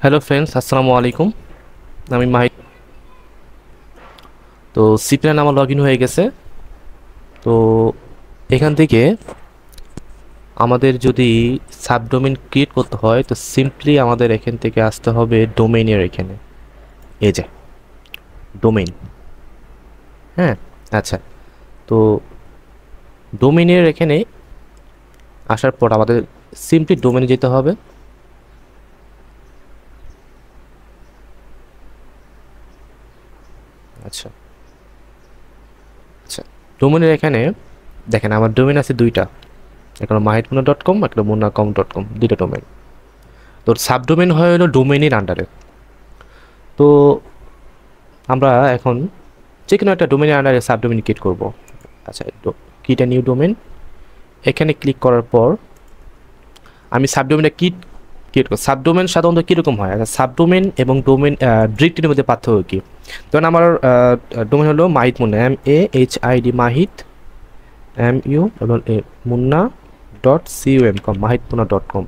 Hello friends, আসসালামু আলাইকুম। আমি মাহিত। তো সিপ্লান আমার লগ ইন হয়ে গেছে। তো এখান থেকে আমাদের যদি সাবডোমেন ক্রিয়েট করতে হয় তো সিম্পলি আমাদের এখান থেকে আসতে হবে ডোমেইনের এখানে। এই যে ডোমেইন। হ্যাঁ, আচ্ছা। তো ডোমেইনের এখানে আসার পর আমাদের সিম্পলি ডোমেইনে যেতে হবে। আচ্ছা আচ্ছা, ডোমেইনের এখানে দেখেন আমার ডোমেইন আছে দুইটা, একটা mahitmunna.com, একটা munna.com.com, দুইটা ডোমেইন। তো সাবডোমেইন হয়ে হলো ডোমেইনের আন্ডারে। তো আমরা এখন যে কোনো একটা ডোমেইনের আন্ডারে সাবডোমেইন ক্রিয়েট করব। আচ্ছা, ক্রিয়েট এ নিউ ডোমেইন, এখানে ক্লিক করার পর আমি সাবডোমেইনটা ক্রিয়েট করব। সাবডোমেইন সাধারণত কীরকম হয়? আচ্ছা, সাবডোমেইন এবং ডোমেইন ডিরেক্টরির মধ্যে পার্থক্য কী? ধরুন আমার ডোমেইন হলো মাহিত মুন্না, MAHID মাহিত, MU এবং মুন্না .com, mahitmunna.com।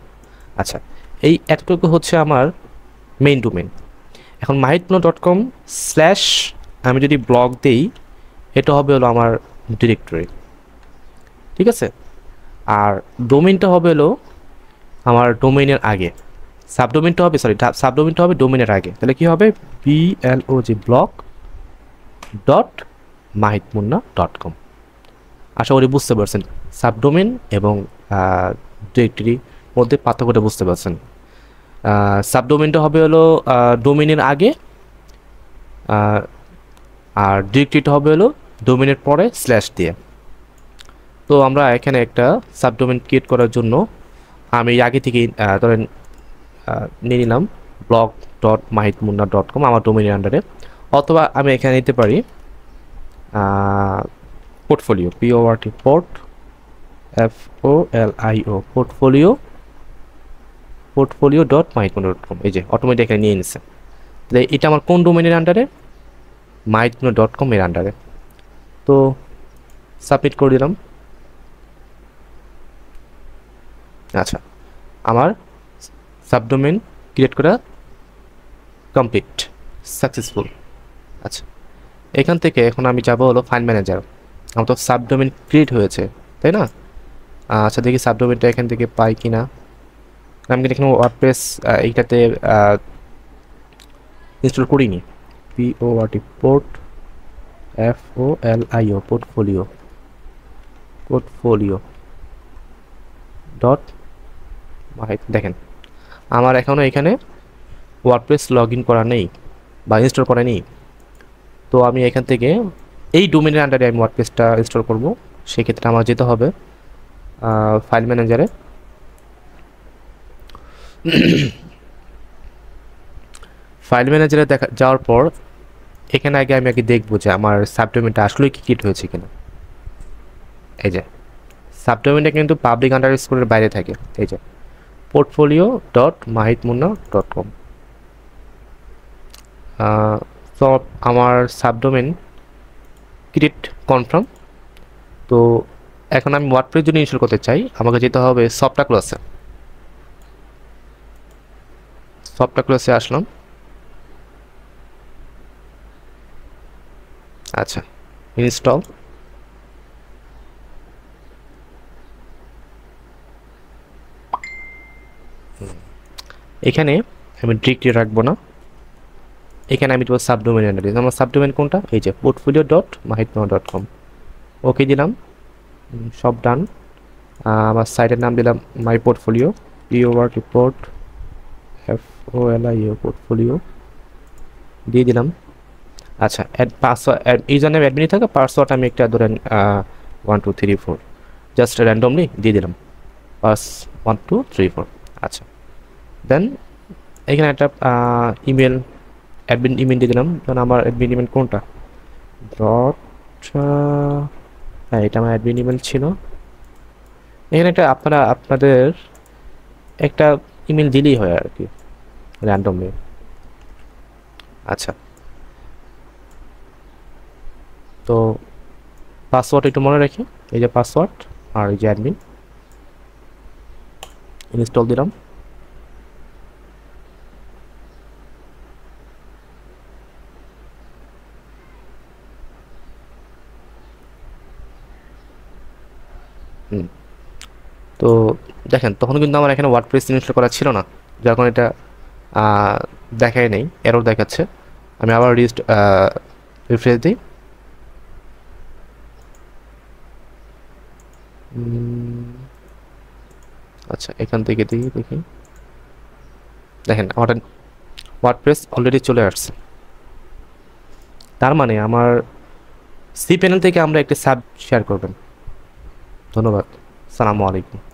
আচ্ছা, এই এতটুকু হচ্ছে আমার মেইন ডোমেইন। এখন mahitmunna.com স্ল্যাশ আমি যদি ব্লগ দেই, এটা হবে হলো আমার ডিরেক্টরি, ঠিক আছে? আর ডোমেইনটা হবে হলো আমার ডোমেইনের আগে, সাবডোমেইনটা হবে ডোমেইনের আগে। তাহলে কি হবে? BLOG blog dot mahitmunna.com। আশা করি বুঝতে পারছেন সাবডোমেইন এবং ডিরেক্টরির মধ্যে পার্থক্যটা বুঝতে পারছেন। সাবডোমেইনটা হবে হলো ডোমেইনের আগে, আর ডিরেক্টরিটা হবে হলো ডোমেইনের পরে স্ল্যাশ দিয়ে। তো আমরা এখানে একটা সাবডোমেইন ক্রিয়েট করার জন্য আমি আগে থেকেই ধরেন নিয়ে নিলাম blog.mahitmunna.com আমার ডোমেইনের আন্ডারে, অথবা আমি এখানে নিতে পারি পোর্টফোলিও, portfolio.mahitmunna.com। এই যে অটোমেটিক এখানে নিয়ে নিচ্ছে। তাহলে এটা আমার কোন ডোমেইনের আন্ডারে? mahitmunna.com এর আন্ডারে। তো সাবমিট করে দিলাম। আচ্ছা, আমার সাবডোমেইন ক্রিয়েট করা কমপ্লিট, সাকসেসফুল। আচ্ছা, এখান থেকে এখন আমি যাব হলো ফাইল ম্যানেজার। আমার তো সাবডোমেইন ক্রিয়েট হয়েছে, তাই না? আচ্ছা, দেখি সাবডোমেইনটা এখান থেকে পাই কি না। আমি কিন্তু এখানে ওয়ার্ডপ্রেস এইটাতে ইনস্টল করিনি। পোর্টফোলিও ডট মাহিত। দেখেন আমার এখনও এখানে ওয়ার্ডপ্রেস লগ ইন করা নেই বা ইনস্টল করা নেই। তো আমি এখান থেকে এই ডোমেইনের আন্ডারে আমি ওয়ার্ডপ্রেসটা ইনস্টল করব। সেক্ষেত্রে আমার যেতে হবে ফাইল ম্যানেজারে। ফাইল ম্যানেজারে যাওয়ার পর এখানে আমি আগে দেখবো যে আমার সাবডোমেইনটা আসলেই কি ক্রিয়েট হয়েছে কিনা। এই যে সাবডোমেইনটা কিন্তু পাবলিক আন্ডারস্কোরের বাইরে থাকে। এই যে portfolio.mahitmunna.com। তো আমার সাবডোমেইন ক্রিয়েট কনফার্ম। তো এখন আমি ওয়ার্ডপ্রেস যদি ইনস্টল করতে চাই, আমাকে যেতে হবে সফটওয়্যার ক্লাসে আসলাম। আচ্ছা, ইনস্টল। এখানে আমি ডিরেক্টরি রাখবো না, এখানে আমি দেবো সাবডোমেইন অ্যাড্রেস। আমার সাবডোমেইন কোনটা? এই যে portfolio.mahitmunna.com। ওকে দিলাম, সব ডান। আমার সাইটের নাম দিলাম মাই পোর্টফোলিও, পোর্টফোলিও দিয়ে দিলাম। আচ্ছা, পাসওয়ার্ড ইউজার নেম অ্যাডমিনই থাকে, পাসওয়ার্ড আমি একটা ধরেন 1 2 3 4 জাস্ট র্যান্ডমলি দিয়ে দিলাম, 1 2 3 4। আচ্ছা, দেন এখানে একটা ইমেল, অ্যাডমিন ইমেল দিয়ে দিলাম। কারণ আমার অ্যাডমিন ইমেল কোনটা? ডট, হ্যাঁ এটা আমার অ্যাডমিন ইমেল ছিল। এখানে একটা আপনাদের একটা ইমেল দিলেই হয় আর কি, র্যান্ডমলি। আচ্ছা, তো পাসওয়ার্ড একটু মনে রাখি। এই যে পাসওয়ার্ড আর এই যে অ্যাডমিন, ইনস্টল দিলাম। হুম। তো দেখেন তখন কিন্তু আমার এখানে ওয়ার্ডপ্রেস ইনস্টল করা ছিল না, যার কারণে এটা দেখাই নেই, এরর দেখাচ্ছে। আমি আবার রিফ্রেশ দিই। আচ্ছা, এখান থেকে দেখি দেখি, দেখেন আমার ওয়ার্ডপ্রেস অলরেডি চলে আসছে। তার মানে আমার সি প্যানেল থেকে আমরা একটি সাব শেয়ার করবেন। ধন্যবাদ। সালামু আলাইকুম।